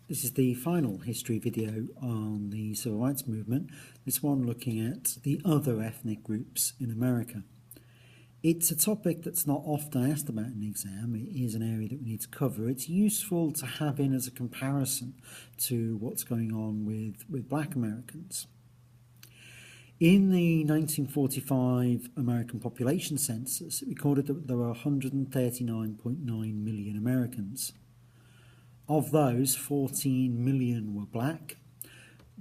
This is the final history video on the civil rights movement, this one looking at the other ethnic groups in America. It's a topic that's not often asked about in the exam. It is an area that we need to cover. It's useful to have in as a comparison to what's going on with black Americans. In the 1945 American population census, it recorded that there were 139.9 million Americans. Of those, 14 million were black,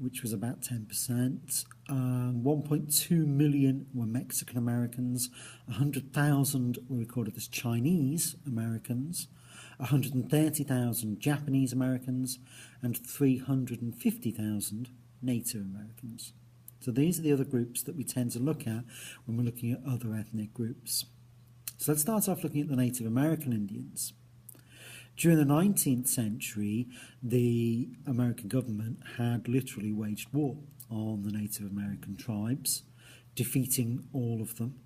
which was about 10%. 1.2 million were Mexican Americans. 100,000 were recorded as Chinese Americans. 130,000 Japanese Americans, and 350,000 Native Americans. So these are the other groups that we tend to look at when we're looking at other ethnic groups. So let's start off looking at the Native American Indians. During the 19th century, the American government had literally waged war on the Native American tribes, defeating all of them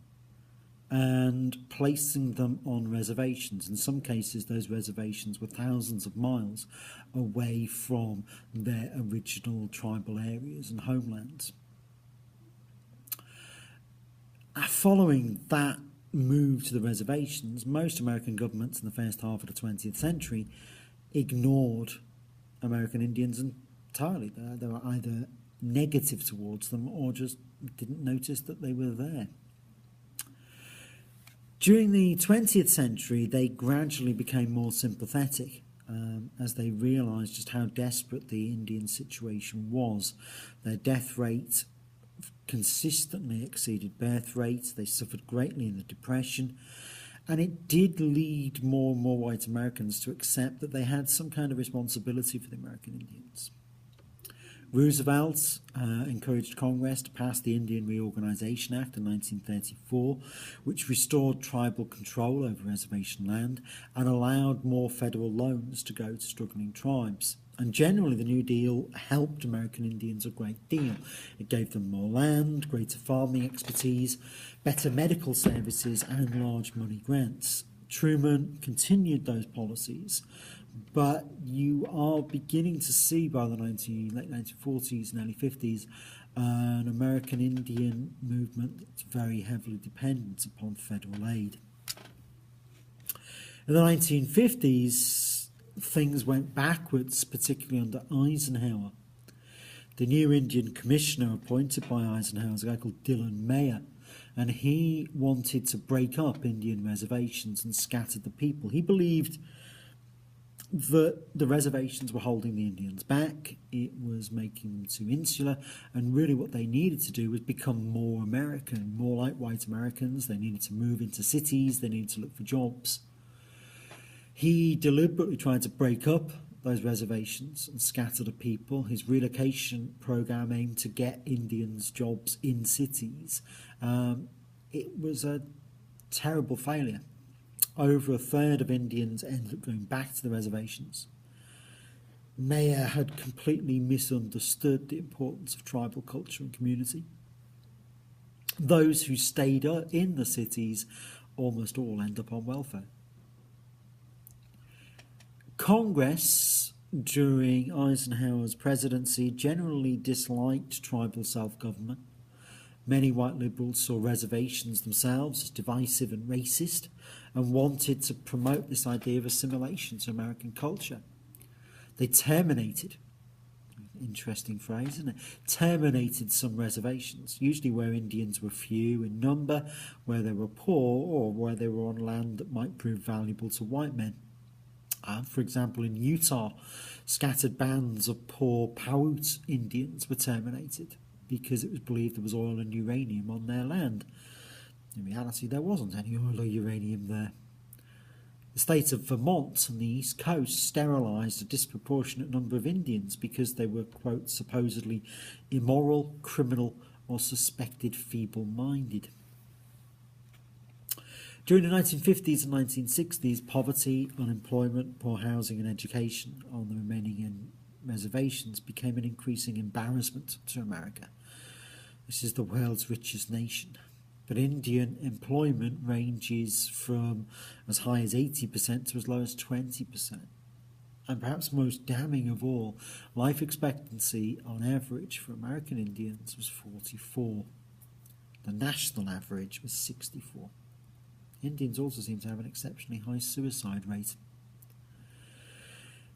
and placing them on reservations. In some cases, those reservations were thousands of miles away from their original tribal areas and homelands. Following that move to the reservations, most American governments in the first half of the 20th century ignored American Indians entirely. They were either negative towards them or just didn't notice that they were there. During the 20th century, they gradually became more sympathetic as they realised just how desperate the Indian situation was. Their death rate consistently exceeded birth rates. They suffered greatly in the Depression, and it did lead more and more white Americans to accept that they had some kind of responsibility for the American Indians. Roosevelt encouraged Congress to pass the Indian Reorganization Act in 1934, which restored tribal control over reservation land and allowed more federal loans to go to struggling tribes. And generally, the New Deal helped American Indians a great deal. It gave them more land, greater farming expertise, better medical services, and large money grants. Truman continued those policies, but you are beginning to see by the late 1940s and early 50s an American Indian movement that's very heavily dependent upon federal aid. In the 1950s, things went backwards, particularly under Eisenhower. The new Indian commissioner appointed by Eisenhower was a guy called Dillon Mayer, and he wanted to break up Indian reservations and scatter the people. He believed that the reservations were holding the Indians back, it was making them too insular, and really what they needed to do was become more American, more like white Americans. They needed to move into cities, they needed to look for jobs. He deliberately tried to break up those reservations and scatter the people. His relocation program aimed to get Indians jobs in cities. It was a terrible failure. Over a third of Indians ended up going back to the reservations. Mayer had completely misunderstood the importance of tribal culture and community. Those who stayed in the cities almost all end up on welfare. Congress, during Eisenhower's presidency, generally disliked tribal self-government. Many white liberals saw reservations themselves as divisive and racist and wanted to promote this idea of assimilation to American culture. They terminated, interesting phrase, isn't it? Terminated some reservations, usually where Indians were few in number, where they were poor, or where they were on land that might prove valuable to white men. For example, in Utah, scattered bands of poor Paiute Indians were terminated because it was believed there was oil and uranium on their land. In reality, there wasn't any oil or uranium there. The state of Vermont on the East Coast sterilised a disproportionate number of Indians because they were, quote, supposedly immoral, criminal, or suspected feeble-minded. During the 1950s and 1960s, poverty, unemployment, poor housing and education on the remaining reservations became an increasing embarrassment to America. This is the world's richest nation. But Indian employment ranges from as high as 80% to as low as 20%. And perhaps most damning of all, life expectancy on average for American Indians was 44. The national average was 64. Indians also seem to have an exceptionally high suicide rate.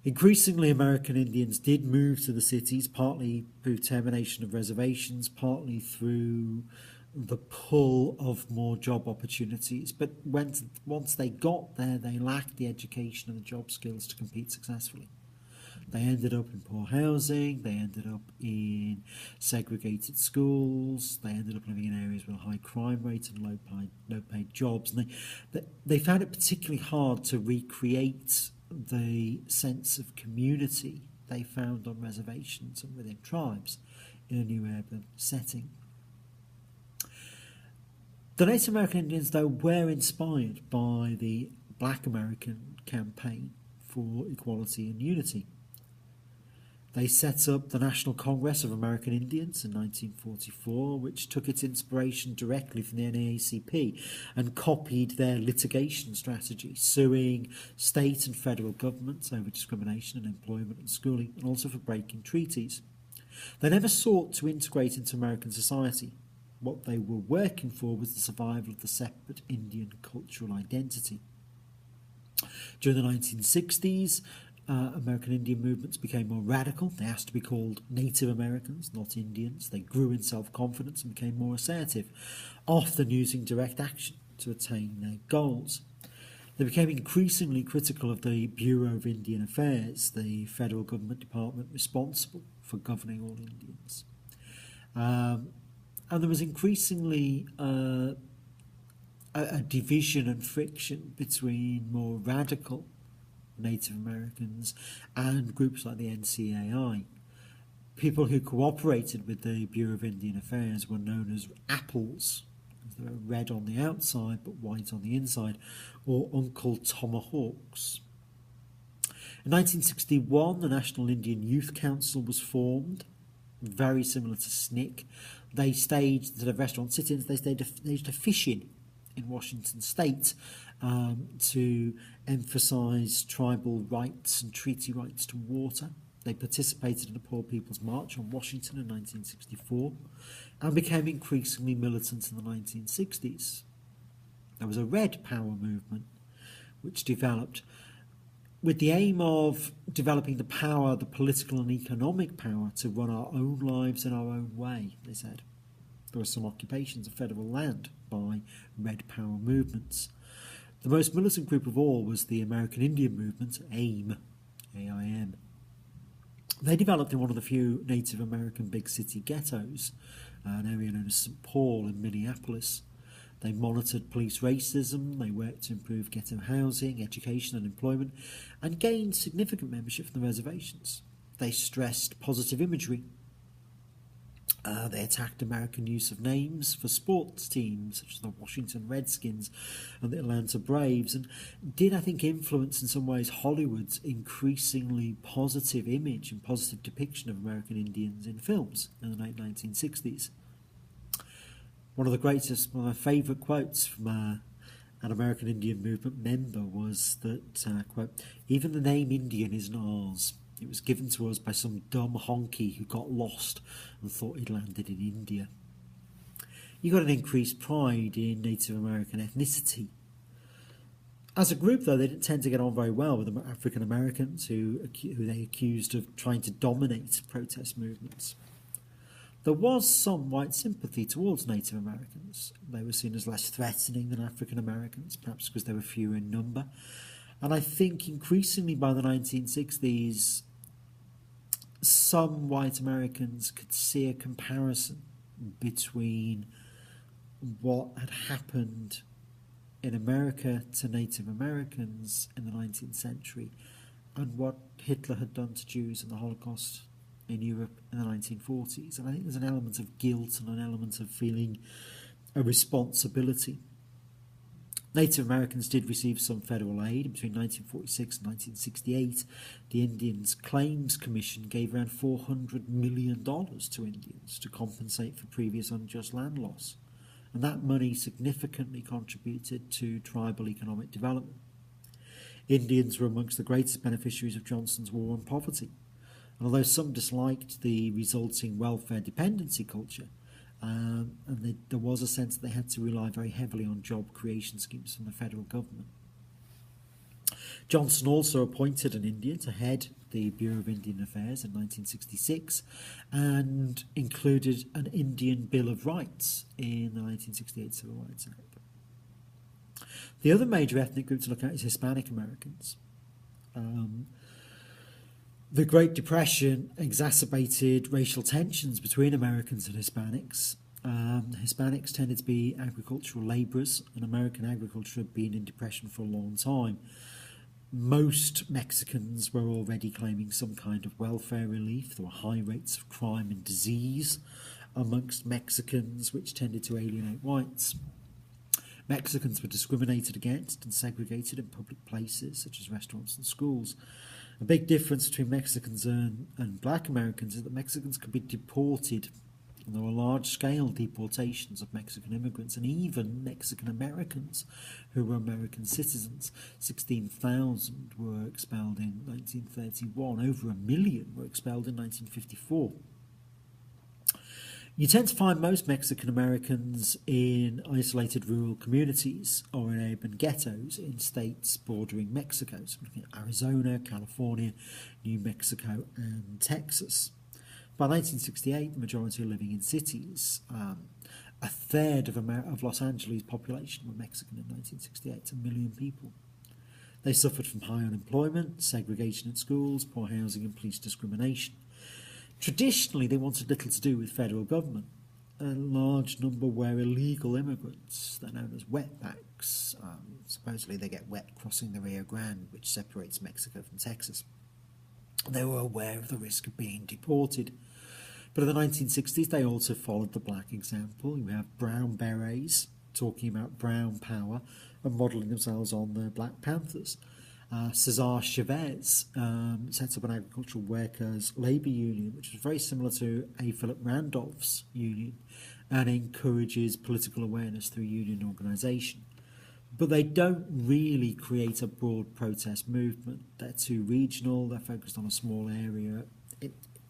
Increasingly, American Indians did move to the cities, partly through termination of reservations, partly through the pull of more job opportunities. But once they got there, they lacked the education and the job skills to compete successfully. They ended up in poor housing, they ended up in segregated schools, they ended up living in areas with a high crime rate and low-paid jobs. And they found it particularly hard to recreate the sense of community they found on reservations and within tribes in a new urban setting. The Native American Indians, though, were inspired by the Black American campaign for equality and unity. They set up the National Congress of American Indians in 1944, which took its inspiration directly from the NAACP and copied their litigation strategy, suing state and federal governments over discrimination in employment and schooling, and also for breaking treaties. They never sought to integrate into American society. What they were working for was the survival of the separate Indian cultural identity. During the 1960s, American Indian movements became more radical. They asked to be called Native Americans, not Indians. They grew in self-confidence and became more assertive, often using direct action to attain their goals. They became increasingly critical of the Bureau of Indian Affairs, the federal government department responsible for governing all Indians. And there was increasingly a division and friction between more radical Native Americans and groups like the NCAI. People who cooperated with the Bureau of Indian Affairs were known as apples. They were red on the outside but white on the inside, or Uncle Tomahawks. In 1961, the National Indian Youth Council was formed, very similar to SNCC. They staged, instead of restaurant sit-ins, they staged a fish-in Washington State to emphasise tribal rights and treaty rights to water. They participated in the Poor People's March on Washington in 1964 and became increasingly militant in the 1960s. There was a Red Power movement which developed with the aim of developing the power, the political and economic power to run our own lives in our own way, they said. There were some occupations of federal land by Red Power movements. The most militant group of all was the American Indian Movement, AIM, A-I-M. They developed in one of the few Native American big city ghettos, an area known as St. Paul in Minneapolis. They monitored police racism, they worked to improve ghetto housing, education and employment, and gained significant membership from the reservations. They stressed positive imagery. They attacked American use of names for sports teams such as the Washington Redskins and the Atlanta Braves, and did, I think, influence in some ways Hollywood's increasingly positive image and positive depiction of American Indians in films in the late 1960s. One of my favourite quotes from an American Indian Movement member was that, quote, "Even the name Indian isn't ours. It was given to us by some dumb honky who got lost and thought he'd landed in India." You got an increased pride in Native American ethnicity. As a group, though, they didn't tend to get on very well with African Americans who they accused of trying to dominate protest movements. There was some white sympathy towards Native Americans. They were seen as less threatening than African Americans, perhaps because they were fewer in number. And I think increasingly by the 1960s, some white Americans could see a comparison between what had happened in America to Native Americans in the 19th century and what Hitler had done to Jews in the Holocaust in Europe in the 1940s. And I think there's an element of guilt and an element of feeling a responsibility. Native Americans did receive some federal aid. Between 1946 and 1968, the Indians Claims Commission gave around $400 million to Indians to compensate for previous unjust land loss. And that money significantly contributed to tribal economic development. Indians were amongst the greatest beneficiaries of Johnson's war on poverty. And although some disliked the resulting welfare dependency culture, there was a sense that they had to rely very heavily on job creation schemes from the federal government. Johnson also appointed an Indian to head the Bureau of Indian Affairs in 1966 and included an Indian Bill of Rights in the 1968 Civil Rights Act. The other major ethnic group to look at is Hispanic Americans. The Great Depression exacerbated racial tensions between Americans and Hispanics. Hispanics tended to be agricultural labourers, and American agriculture had been in depression for a long time. Most Mexicans were already claiming some kind of welfare relief. There were high rates of crime and disease amongst Mexicans, which tended to alienate whites. Mexicans were discriminated against and segregated in public places, such as restaurants and schools. A big difference between Mexicans and black Americans is that Mexicans could be deported, and there were large-scale deportations of Mexican immigrants and even Mexican Americans who were American citizens. 16,000 were expelled in 1931. Over 1 million were expelled in 1954. You tend to find most Mexican Americans in isolated rural communities or in urban ghettos in states bordering Mexico, so looking at Arizona, California, New Mexico and Texas. By 1968, the majority are living in cities. A third of Los Angeles' population were Mexican in 1968, 1 million people. They suffered from high unemployment, segregation in schools, poor housing and police discrimination. Traditionally, they wanted little to do with federal government. A large number were illegal immigrants. They're known as wetbacks. Supposedly they get wet crossing the Rio Grande, which separates Mexico from Texas. They were aware of the risk of being deported. But in the 1960s, they also followed the black example. You have brown berets talking about brown power and modelling themselves on the Black Panthers. Cesar Chavez sets up an agricultural workers' labour union, which is very similar to A. Philip Randolph's union, and encourages political awareness through union organisation. But they don't really create a broad protest movement. They're too regional, they're focused on a small area.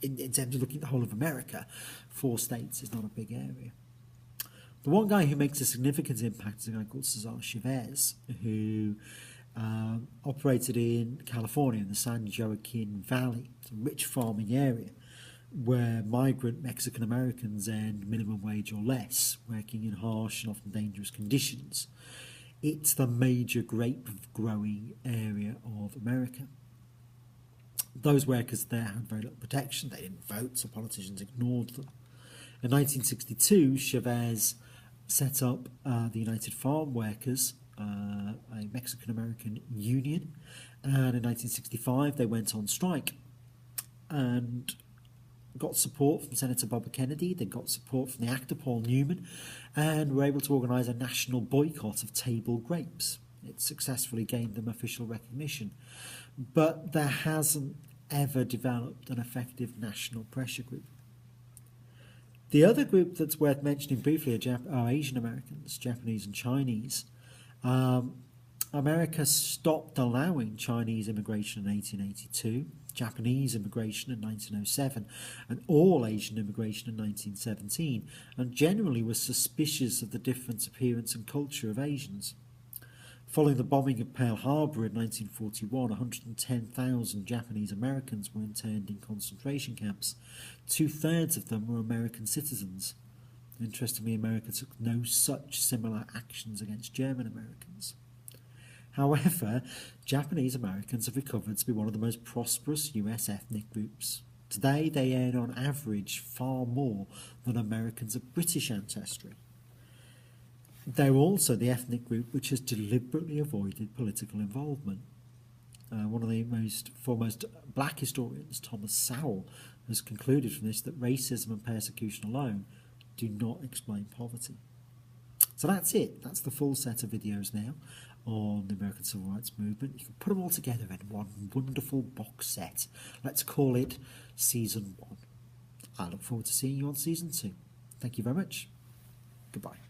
In terms of looking at the whole of America, 4 states is not a big area. The one guy who makes a significant impact is a guy called Cesar Chavez, who operated in California in the San Joaquin Valley. It's a rich farming area where migrant Mexican Americans earned minimum wage or less, working in harsh and often dangerous conditions. It's the major grape growing area of America. Those workers there had very little protection. They didn't vote, so politicians ignored them. In 1962, Chavez set up the United Farm Workers, a Mexican-American union, and in 1965 they went on strike and got support from Senator Bobby Kennedy. They got support from the actor Paul Newman and were able to organise a national boycott of table grapes. It successfully gained them official recognition, but there hasn't ever developed an effective national pressure group. The other group that's worth mentioning briefly are Asian Americans, Japanese and Chinese. America stopped allowing Chinese immigration in 1882, Japanese immigration in 1907, and all Asian immigration in 1917, and generally was suspicious of the different appearance and culture of Asians. Following the bombing of Pearl Harbor in 1941, 110,000 Japanese Americans were interned in concentration camps. 2/3 of them were American citizens. Interestingly, America took no such similar actions against German Americans. However, Japanese Americans have recovered to be one of the most prosperous US ethnic groups. Today, they earn on average far more than Americans of British ancestry. They're also the ethnic group which has deliberately avoided political involvement. One of the most foremost black historians, Thomas Sowell, has concluded from this that racism and persecution alone do not explain poverty. So that's it. That's the full set of videos now on the American Civil Rights Movement. You can put them all together in one wonderful box set. Let's call it Season 1. I look forward to seeing you on Season 2. Thank you very much. Goodbye.